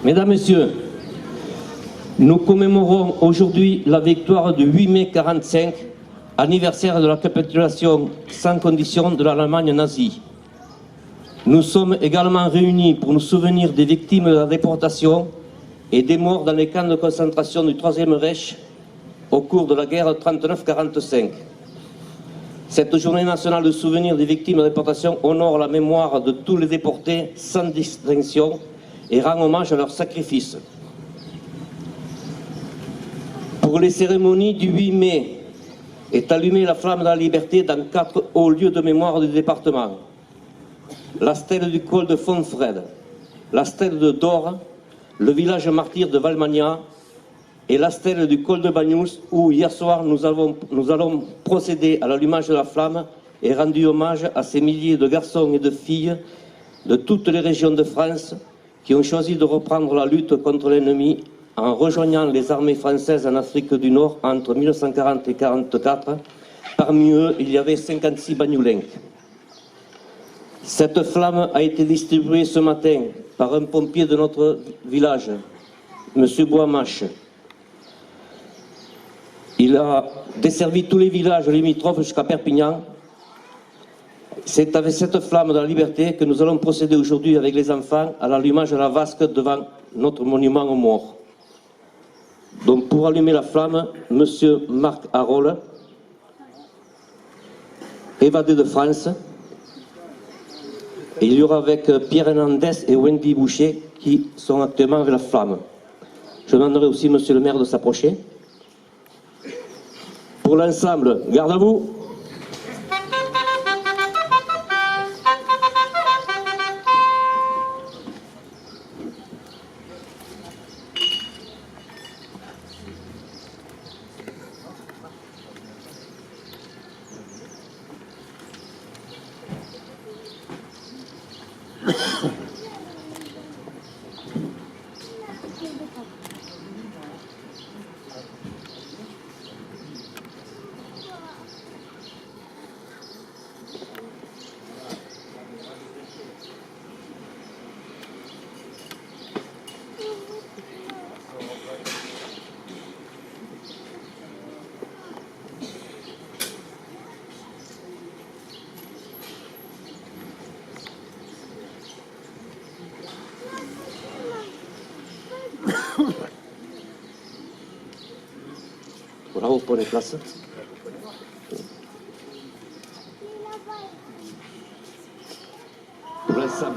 Mesdames, Messieurs, nous commémorons aujourd'hui la victoire du 8 mai 1945, anniversaire de la capitulation sans condition de l'Allemagne nazie. Nous sommes également réunis pour nous souvenir des victimes de la déportation et des morts dans les camps de concentration du Troisième Reich au cours de la guerre 39-45. Cette journée nationale de souvenir des victimes de la déportation honore la mémoire de tous les déportés sans distinction et rend hommage à leur sacrifice. Pour les cérémonies du 8 mai est allumée la flamme de la liberté dans 4 hauts lieux de mémoire du département. La stèle du col de Fontfred, la stèle de Dore, le village martyr de Valmagna et la stèle du col de Bagnous où hier soir nous allons procéder à l'allumage de la flamme et rendu hommage à ces milliers de garçons et de filles de toutes les régions de France qui ont choisi de reprendre la lutte contre l'ennemi en rejoignant les armées françaises en Afrique du Nord entre 1940 et 1944. Parmi eux, il y avait 56 Bagnoulins. Cette flamme a été distribuée ce matin par un pompier de notre village, M. Boamache. Il a desservi tous les villages limitrophes jusqu'à Perpignan. C'est avec cette flamme de la liberté que nous allons procéder aujourd'hui avec les enfants à l'allumage de la vasque devant notre monument aux morts. Donc pour allumer la flamme, M. Marc Harol, évadé de France. Et il y aura avec Pierre Hernandez et Wendy Boucher qui sont actuellement avec la flamme. Je demanderai aussi M. le maire de s'approcher. Pour l'ensemble, garde à vous. Voilà, vous prenez place. Pour l'ensemble.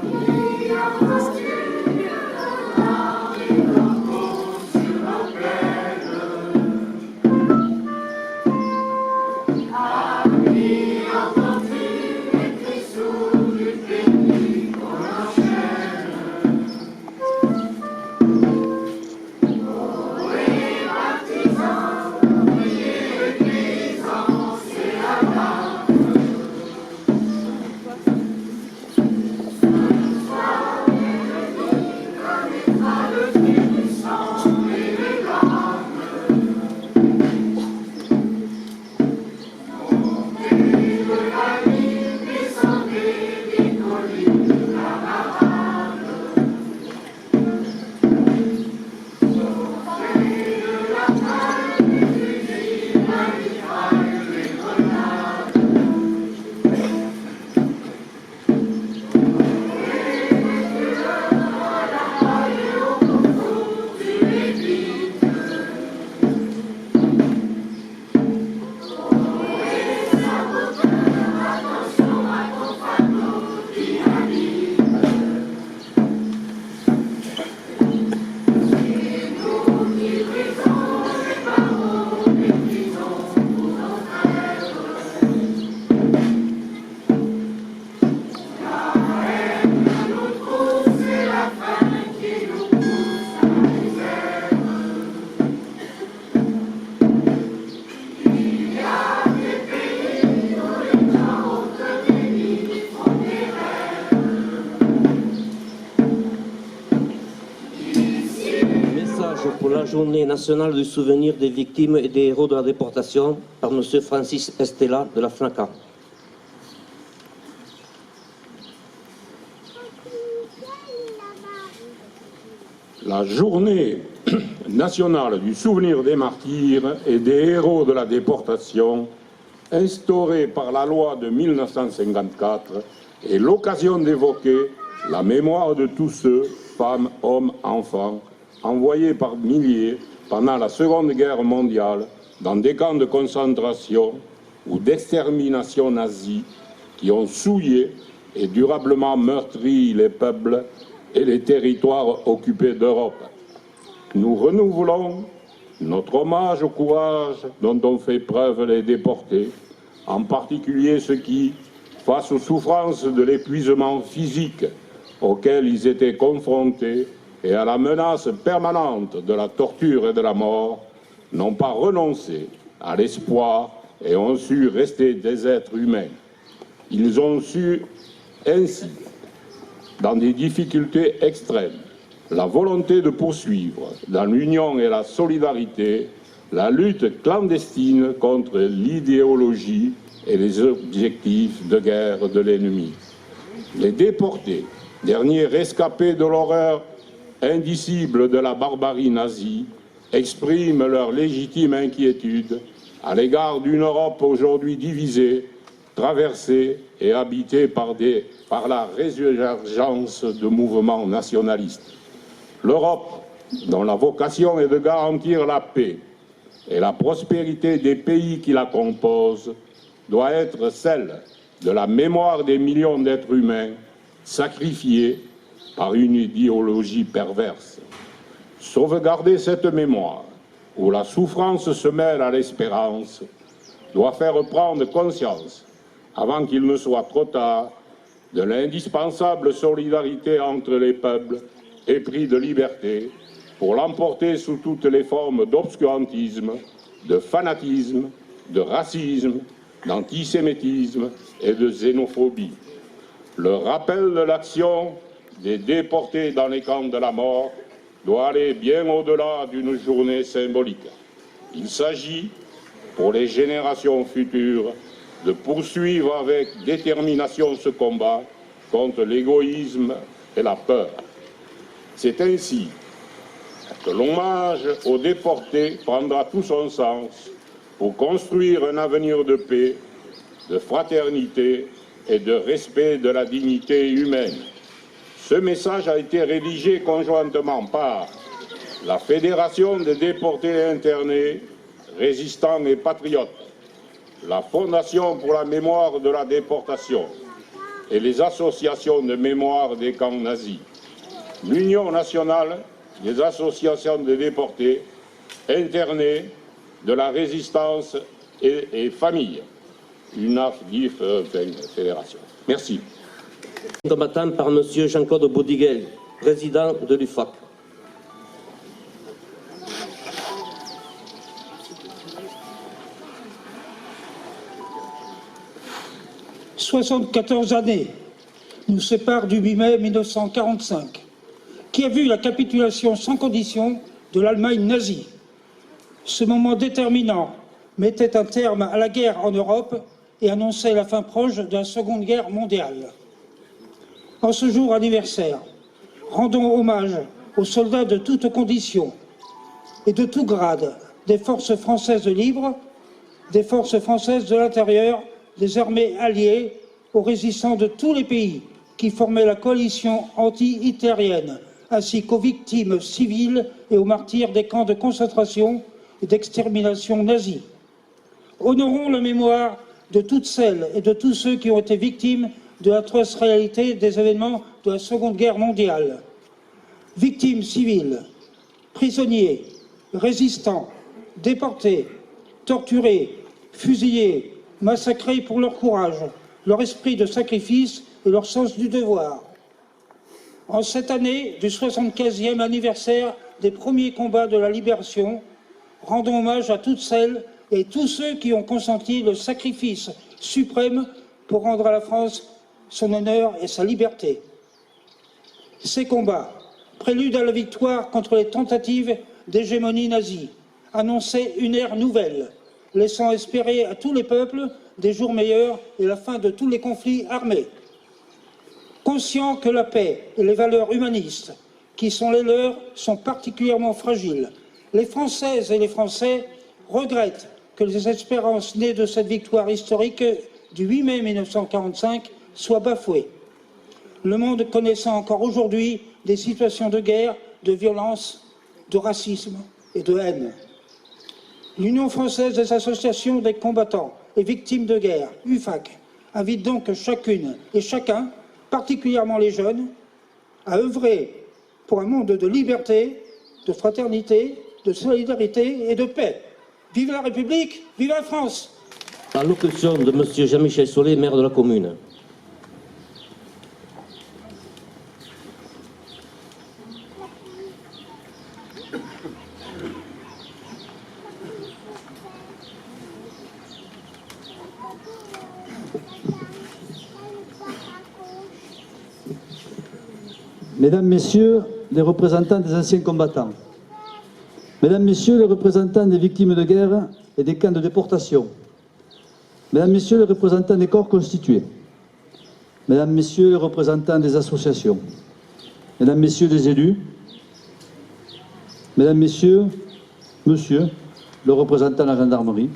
Pour la journée nationale du souvenir des victimes et des héros de la déportation par M. Francis Estella de la FNACA. La journée nationale du souvenir des martyrs et des héros de la déportation, instaurée par la loi de 1954, est l'occasion d'évoquer la mémoire de tous ceux, femmes, hommes, enfants, envoyés par milliers pendant la Seconde Guerre mondiale dans des camps de concentration ou d'extermination nazie qui ont souillé et durablement meurtri les peuples et les territoires occupés d'Europe. Nous renouvelons notre hommage au courage dont ont fait preuve les déportés, en particulier ceux qui, face aux souffrances de l'épuisement physique auquel ils étaient confrontés et à la menace permanente de la torture et de la mort, n'ont pas renoncé à l'espoir et ont su rester des êtres humains. Ils ont su ainsi, dans des difficultés extrêmes, la volonté de poursuivre, dans l'union et la solidarité, la lutte clandestine contre l'idéologie et les objectifs de guerre de l'ennemi. Les déportés, derniers rescapés de l'horreur indicible de la barbarie nazie, expriment leur légitime inquiétude à l'égard d'une Europe aujourd'hui divisée, traversée et habitée par la résurgence de mouvements nationalistes. L'Europe, dont la vocation est de garantir la paix et la prospérité des pays qui la composent, doit être celle de la mémoire des millions d'êtres humains sacrifiés par une idéologie perverse. Sauvegarder cette mémoire, où la souffrance se mêle à l'espérance, doit faire prendre conscience, avant qu'il ne soit trop tard, de l'indispensable solidarité entre les peuples épris de liberté pour l'emporter sous toutes les formes d'obscurantisme, de fanatisme, de racisme, d'antisémitisme et de xénophobie. Le rappel de l'action des déportés dans les camps de la mort doit aller bien au-delà d'une journée symbolique. Il s'agit, pour les générations futures, de poursuivre avec détermination ce combat contre l'égoïsme et la peur. C'est ainsi que l'hommage aux déportés prendra tout son sens pour construire un avenir de paix, de fraternité et de respect de la dignité humaine. Ce message a été rédigé conjointement par la Fédération des déportés internés, résistants et patriotes, la Fondation pour la mémoire de la déportation et les associations de mémoire des camps nazis, l'Union nationale des associations de déportés, internés, de la résistance et familles, UNAF-DIF Fédération. Merci. Combattant par M. Jean-Claude Boudiguel, président de l'UFAC. « 74 années nous séparent du 8 mai 1945, qui a vu la capitulation sans condition de l'Allemagne nazie. Ce moment déterminant mettait un terme à la guerre en Europe et annonçait la fin proche de la Seconde Guerre mondiale. En ce jour anniversaire, rendons hommage aux soldats de toutes conditions et de tout grade des forces françaises libres, des forces françaises de l'intérieur, des armées alliées, aux résistants de tous les pays qui formaient la coalition anti-hitlérienne, ainsi qu'aux victimes civiles et aux martyrs des camps de concentration et d'extermination nazis. Honorons la mémoire de toutes celles et de tous ceux qui ont été victimes de l'atroce réalité des événements de la Seconde Guerre mondiale. Victimes civiles, prisonniers, résistants, déportés, torturés, fusillés, massacrés pour leur courage, leur esprit de sacrifice et leur sens du devoir. En cette année du 75e anniversaire des premiers combats de la libération, rendons hommage à toutes celles et tous ceux qui ont consenti le sacrifice suprême pour rendre à la France son honneur et sa liberté. Ces combats, prélude à la victoire contre les tentatives d'hégémonie nazie, annonçaient une ère nouvelle, laissant espérer à tous les peuples des jours meilleurs et la fin de tous les conflits armés. Conscient que la paix et les valeurs humanistes qui sont les leurs sont particulièrement fragiles. Les Françaises et les Français regrettent que les espérances nées de cette victoire historique du 8 mai 1945 soient bafouées. Le monde connaissant encore aujourd'hui des situations de guerre, de violence, de racisme et de haine. L'Union française des associations des combattants et victimes de guerre, UFAC, invite donc chacune et chacun, particulièrement les jeunes, à œuvrer pour un monde de liberté, de fraternité, de solidarité et de paix. Vive la République, vive la France! Allocution de M. Jean-Michel Solé, maire de la commune. Mesdames, Messieurs les représentants des anciens combattants, Mesdames, Messieurs les représentants des victimes de guerre et des camps de déportation, Mesdames, Messieurs les représentants des corps constitués, Mesdames, Messieurs les représentants des associations, Mesdames, Messieurs les élus, Mesdames, Messieurs, Monsieur le représentant de la gendarmerie,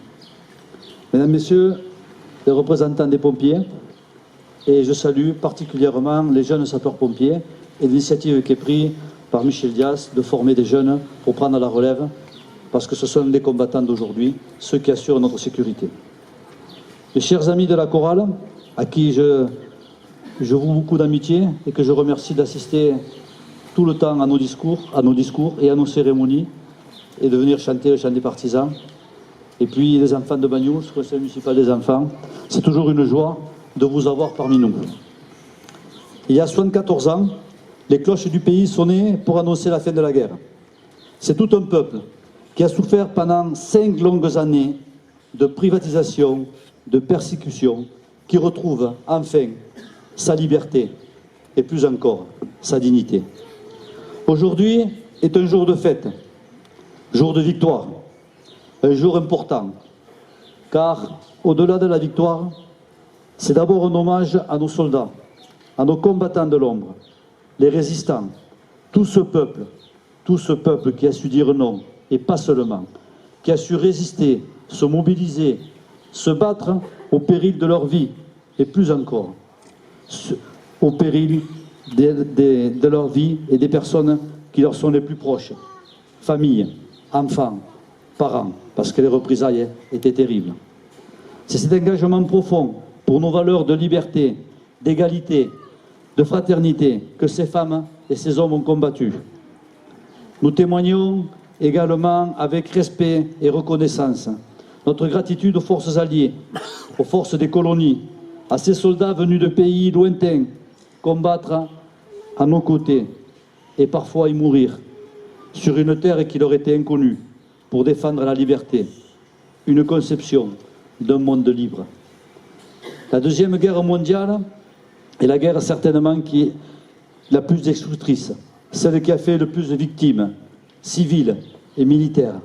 Mesdames, Messieurs les représentants des pompiers, et je salue particulièrement les jeunes sapeurs-pompiers et l'initiative qui est prise par Michel Dias de former des jeunes pour prendre la relève, parce que ce sont des combattants d'aujourd'hui, ceux qui assurent notre sécurité. Les chers amis de la chorale, à qui je voue beaucoup d'amitié et que je remercie d'assister tout le temps à nos discours et à nos cérémonies et de venir chanter le chant des partisans. Et puis les enfants de Bagnoul, le conseil municipal des enfants, c'est toujours une joie de vous avoir parmi nous. Il y a 74 ans, les cloches du pays sonnaient pour annoncer la fin de la guerre. C'est tout un peuple qui a souffert pendant 5 longues années de privatisation, de persécution, qui retrouve enfin sa liberté et plus encore sa dignité. Aujourd'hui est un jour de fête, jour de victoire, un jour important, car au-delà de la victoire, c'est d'abord un hommage à nos soldats, à nos combattants de l'ombre, les résistants, tout ce peuple qui a su dire non, et pas seulement, qui a su résister, se mobiliser, se battre au péril de leur vie, et plus encore, au péril de leur vie et des personnes qui leur sont les plus proches, famille, enfants, parents, parce que les représailles étaient terribles. C'est cet engagement profond pour nos valeurs de liberté, d'égalité, de fraternité que ces femmes et ces hommes ont combattu. Nous témoignons également avec respect et reconnaissance notre gratitude aux forces alliées, aux forces des colonies, à ces soldats venus de pays lointains combattre à nos côtés et parfois y mourir sur une terre qui leur était inconnue pour défendre la liberté, une conception d'un monde libre. La Deuxième Guerre mondiale est la guerre certainement qui est la plus destructrice, celle qui a fait le plus de victimes, civiles et militaires.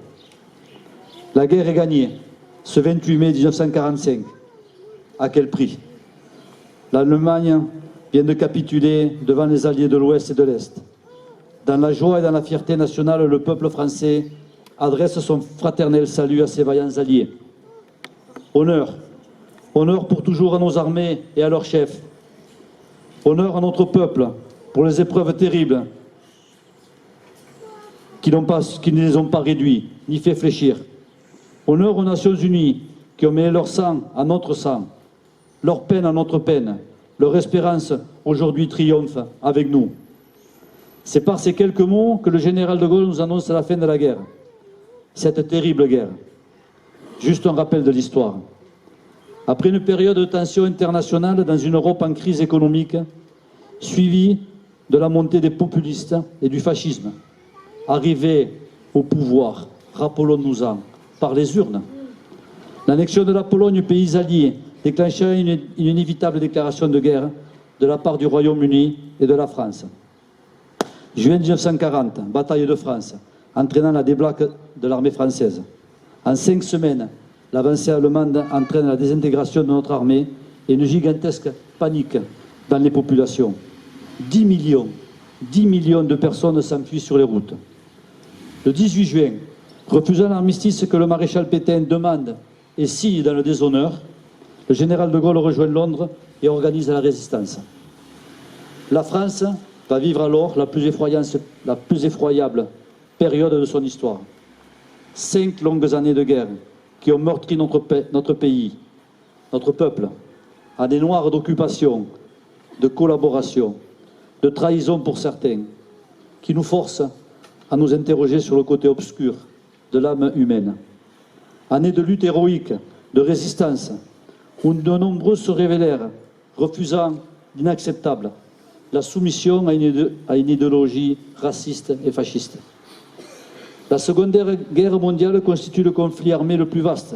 La guerre est gagnée ce 28 mai 1945. À quel prix? L'Allemagne vient de capituler devant les alliés de l'Ouest et de l'Est. Dans la joie et dans la fierté nationale, le peuple français adresse son fraternel salut à ses vaillants alliés. Honneur, honneur pour toujours à nos armées et à leurs chefs. Honneur à notre peuple pour les épreuves terribles qui ne les ont pas réduits, ni fait fléchir. Honneur aux Nations Unies qui ont mêlé leur sang à notre sang, leur peine à notre peine. Leur espérance aujourd'hui triomphe avec nous. C'est par ces quelques mots que le général de Gaulle nous annonce la fin de la guerre. Cette terrible guerre. Juste un rappel de l'histoire. Après une période de tension internationale dans une Europe en crise économique, suivie de la montée des populistes et du fascisme, arrivés au pouvoir, rappelons-nous-en, par les urnes, l'annexion de la Pologne, pays allié, déclencha une inévitable déclaration de guerre de la part du Royaume-Uni et de la France. Juin 1940, bataille de France, entraînant la débâcle de l'armée française. En 5 semaines, l'avancée allemande entraîne la désintégration de notre armée et une gigantesque panique dans les populations. 10 millions 10 millions de personnes s'enfuient sur les routes. Le 18 juin, refusant l'armistice que le maréchal Pétain demande et signe dans le déshonneur, le général de Gaulle rejoint Londres et organise la résistance. La France va vivre alors la plus effroyable période de son histoire. 5 longues années de guerre qui ont meurtri notre pays, notre peuple, années noires d'occupation, de collaboration, de trahison pour certains, qui nous forcent à nous interroger sur le côté obscur de l'âme humaine. Années de lutte héroïque, de résistance, où de nombreux se révélèrent, refusant l'inacceptable, la soumission à une idéologie raciste et fasciste. La Seconde Guerre mondiale constitue le conflit armé le plus vaste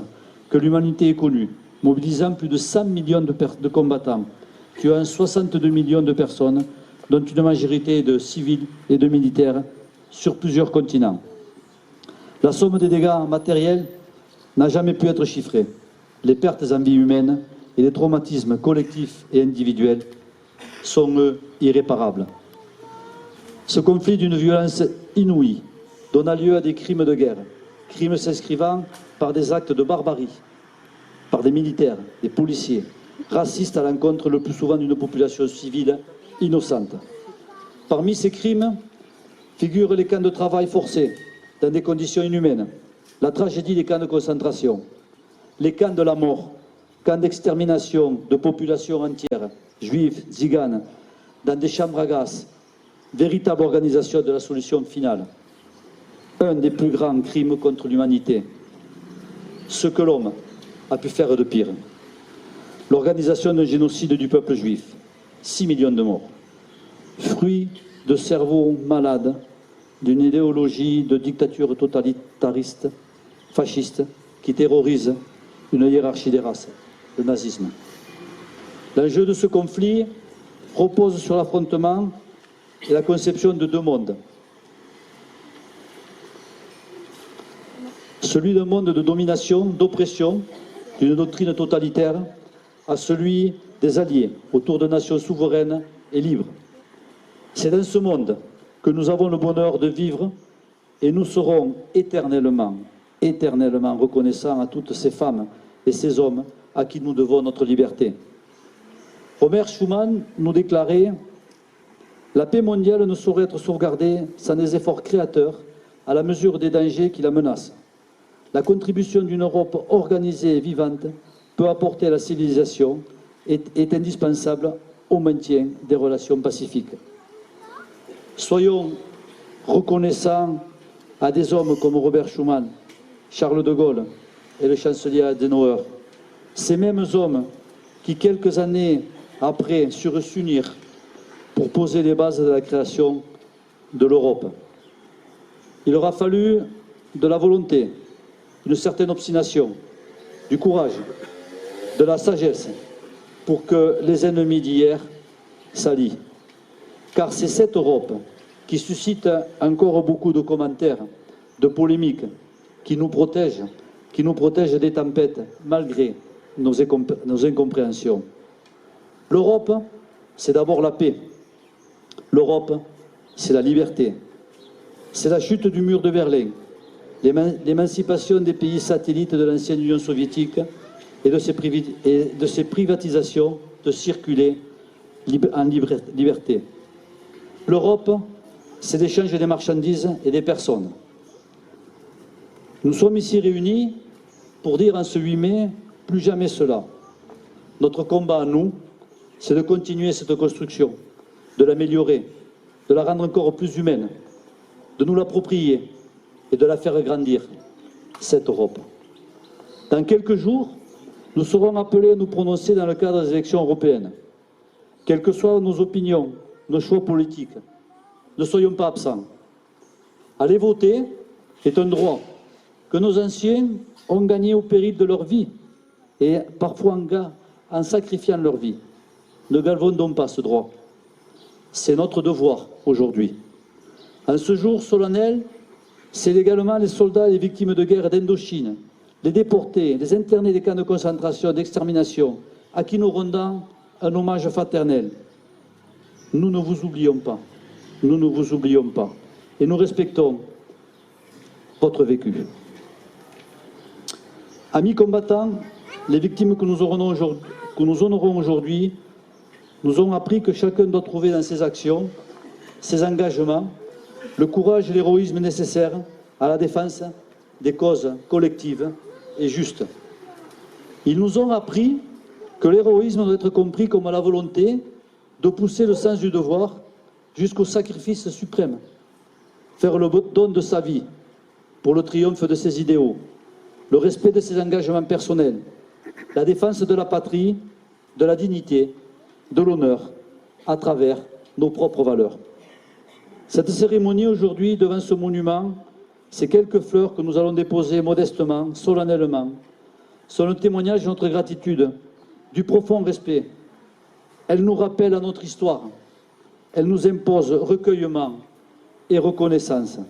que l'humanité ait connu, mobilisant plus de 100 millions de combattants, tuant 62 millions de personnes, dont une majorité de civils et de militaires sur plusieurs continents. La somme des dégâts matériels n'a jamais pu être chiffrée. Les pertes en vie humaine et les traumatismes collectifs et individuels sont, eux, irréparables. Ce conflit d'une violence inouïe donna lieu à des crimes de guerre, crimes s'inscrivant par des actes de barbarie, par des militaires, des policiers, racistes à l'encontre le plus souvent d'une population civile innocente. Parmi ces crimes figurent les camps de travail forcés, dans des conditions inhumaines, la tragédie des camps de concentration, les camps de la mort, camps d'extermination de populations entières, juifs, tziganes, dans des chambres à gaz, véritable organisation de la solution finale. Un des plus grands crimes contre l'humanité, ce que l'homme a pu faire de pire. L'organisation d'un génocide du peuple juif, 6 millions de morts, fruit de cerveaux malades, d'une idéologie de dictature totalitariste, fasciste, qui terrorise une hiérarchie des races, le nazisme. L'enjeu de ce conflit repose sur l'affrontement et la conception de deux mondes. Celui d'un monde de domination, d'oppression, d'une doctrine totalitaire, à celui des alliés, autour de nations souveraines et libres. C'est dans ce monde que nous avons le bonheur de vivre et nous serons éternellement reconnaissants à toutes ces femmes et ces hommes à qui nous devons notre liberté. Robert Schuman nous déclarait « La paix mondiale ne saurait être sauvegardée sans des efforts créateurs à la mesure des dangers qui la menacent. La contribution d'une Europe organisée et vivante peut apporter à la civilisation et est indispensable au maintien des relations pacifiques. Soyons reconnaissants à des hommes comme Robert Schuman, Charles de Gaulle et le chancelier Adenauer, ces mêmes hommes qui, quelques années après, surent s'unir pour poser les bases de la création de l'Europe. Il aura fallu de la volonté, une certaine obstination, du courage, de la sagesse pour que les ennemis d'hier s'allient. Car c'est cette Europe qui suscite encore beaucoup de commentaires, de polémiques, qui nous protège des tempêtes malgré nos incompréhensions. L'Europe, c'est d'abord la paix. L'Europe, c'est la liberté. C'est la chute du mur de Berlin, l'émancipation des pays satellites de l'ancienne Union soviétique et de ses privatisations de circuler en liberté. L'Europe, c'est l'échange des marchandises et des personnes. Nous sommes ici réunis pour dire en ce 8 mai, plus jamais cela. Notre combat à nous, c'est de continuer cette construction, de l'améliorer, de la rendre encore plus humaine, de nous l'approprier et de la faire grandir, cette Europe. Dans quelques jours, nous serons appelés à nous prononcer dans le cadre des élections européennes. Quelles que soient nos opinions, nos choix politiques, ne soyons pas absents. Aller voter est un droit que nos anciens ont gagné au péril de leur vie et parfois en sacrifiant leur vie. Ne galvaudons pas ce droit. C'est notre devoir aujourd'hui. En ce jour solennel, c'est également les soldats et les victimes de guerre d'Indochine, les déportés, les internés des camps de concentration, d'extermination, à qui nous rendons un hommage fraternel. Nous ne vous oublions pas. nous ne vous oublions pas. Et nous respectons votre vécu. Amis combattants, les victimes que nous honorons aujourd'hui nous ont appris que chacun doit trouver dans ses actions, ses engagements, le courage et l'héroïsme nécessaires à la défense des causes collectives et justes. Ils nous ont appris que l'héroïsme doit être compris comme la volonté de pousser le sens du devoir jusqu'au sacrifice suprême, faire le don de sa vie pour le triomphe de ses idéaux, le respect de ses engagements personnels, la défense de la patrie, de la dignité, de l'honneur, à travers nos propres valeurs. Cette cérémonie aujourd'hui, devant ce monument, ces quelques fleurs que nous allons déposer modestement, solennellement, sont un témoignage de notre gratitude, du profond respect. Elles nous rappellent à notre histoire. Elles nous imposent recueillement et reconnaissance.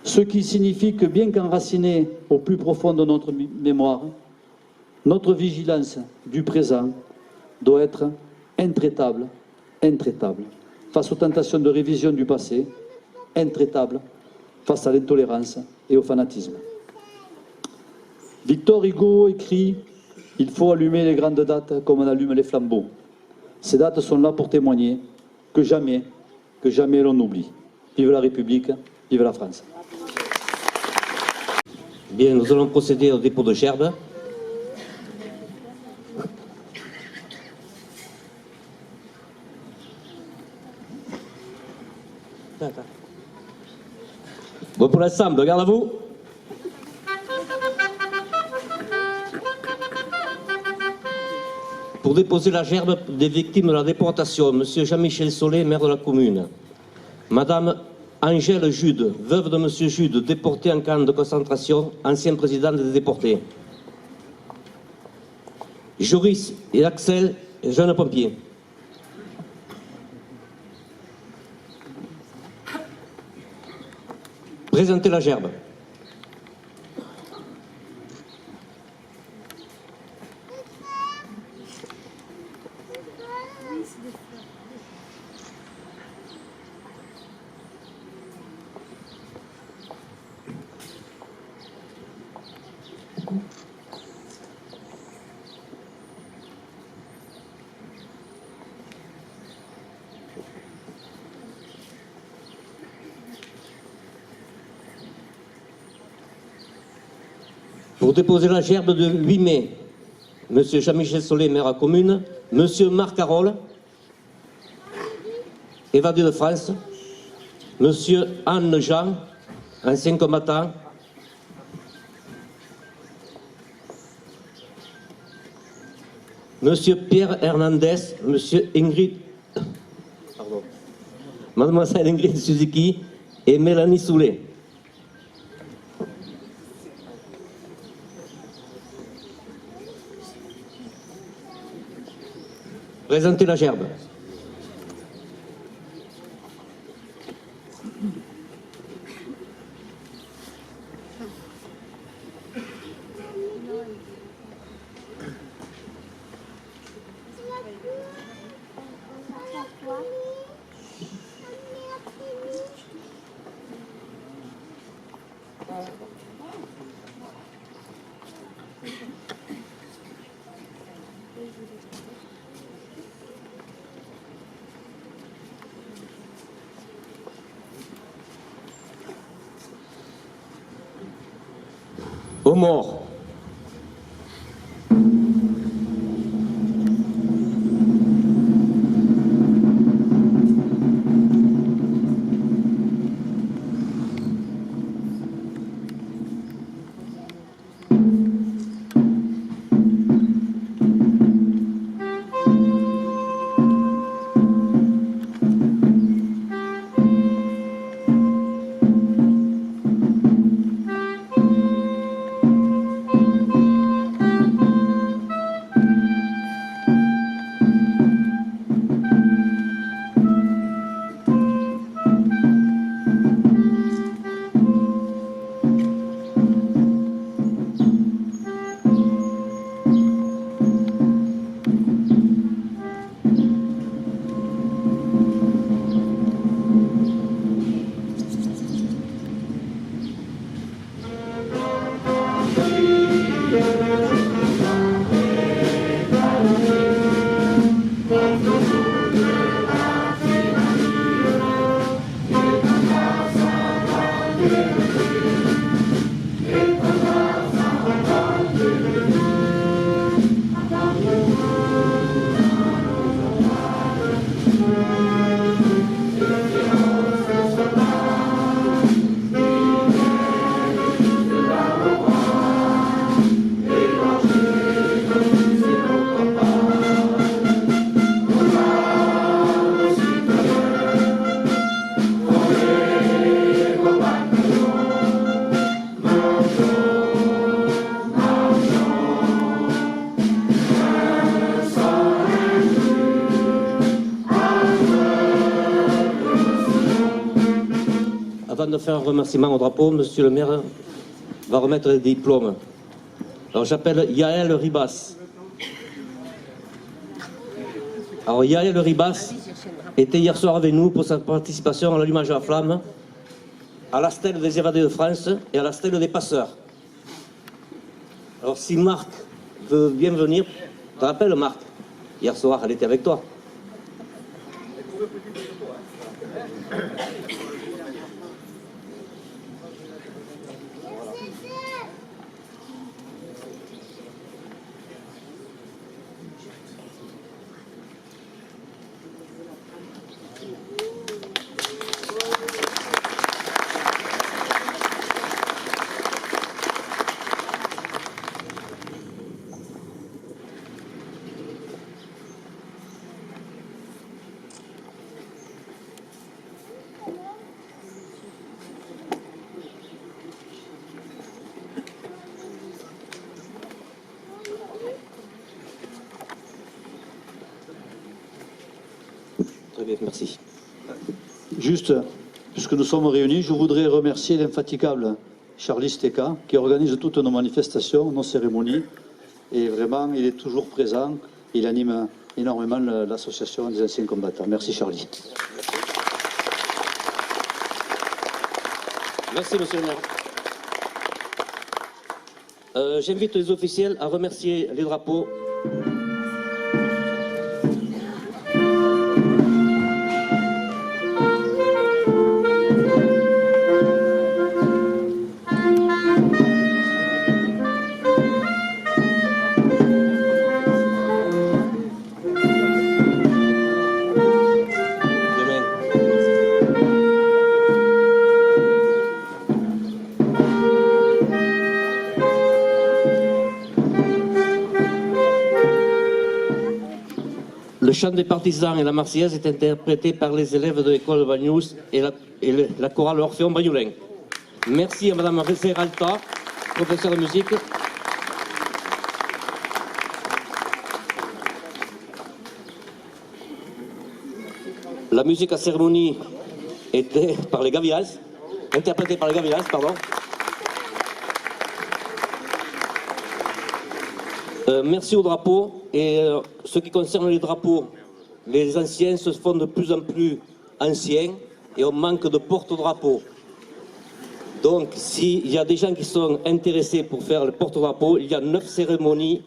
Ce qui signifie que bien qu'enracinés au plus profond de notre mémoire, notre vigilance du présent doit être intraitable, face aux tentations de révision du passé, intraitable face à l'intolérance et au fanatisme. Victor Hugo écrit « Il faut allumer les grandes dates comme on allume les flambeaux ». Ces dates sont là pour témoigner que jamais l'on oublie. Vive la République, vive la France. Bien, nous allons procéder au dépôt de gerbes. Bon pour l'ensemble, garde à vous. Pour déposer la gerbe des victimes de la déportation, M. Jean-Michel Solé, maire de la commune. Madame Angèle Jude, veuve de M. Jude, déporté en camp de concentration, ancien président des déportés. Joris et Axel, jeunes pompiers. Présentez la gerbe. Pour déposer la gerbe de 8 mai, M. Jean-Michel Solé, maire à commune, M. Marc Carole, évadé de France, M. Anne Jean, ancien combattant, M. Pierre Hernandez, M. Ingrid, Mademoiselle Ingrid Suzuki et Mélanie Soulet. Présentez la gerbe. Aux morts. de faire un remerciement au drapeau, monsieur le maire va remettre les diplômes. Alors j'appelle Yael Ribas. Alors Yael Ribas était hier soir avec nous pour sa participation à l'allumage de la flamme, à la stèle des évadés de France et à la stèle des passeurs. Alors si Marc veut bien venir, tu te rappelles Marc? Hier soir, elle était avec toi. Très bien, merci. Juste, puisque nous sommes réunis, je voudrais remercier l'infatigable Charlie Steka qui organise toutes nos manifestations, nos cérémonies. Et vraiment, il est toujours présent. Il anime énormément l'association des anciens combattants. Merci Charlie. Merci, monsieur le maire. J'invite les officiels à remercier les drapeaux. Le chant des partisans et la Marseillaise est interprété par les élèves de l'école de Bagnous et la chorale Orphéon Bagnoulin. Merci à Madame Ferralta, professeure de musique. La musique à cérémonie était par les Gavillas, interprétée par les Gavillas, pardon. Merci au drapeau. Et ce qui concerne les drapeaux, les anciens se font de plus en plus anciens et on manque de porte-drapeau. Donc, s'il y a des gens qui sont intéressés pour faire le porte-drapeau, il y a 9 cérémonies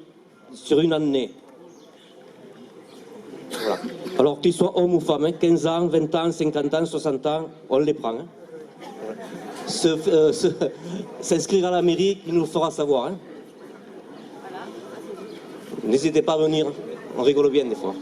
sur une année. Voilà. Alors qu'ils soient hommes ou femmes, hein, 15 ans, 20 ans, 50 ans, 60 ans, on les prend. Hein. S'inscrire à la mairie, il nous le fera savoir. Hein. N'hésitez pas à venir, on rigole bien des fois.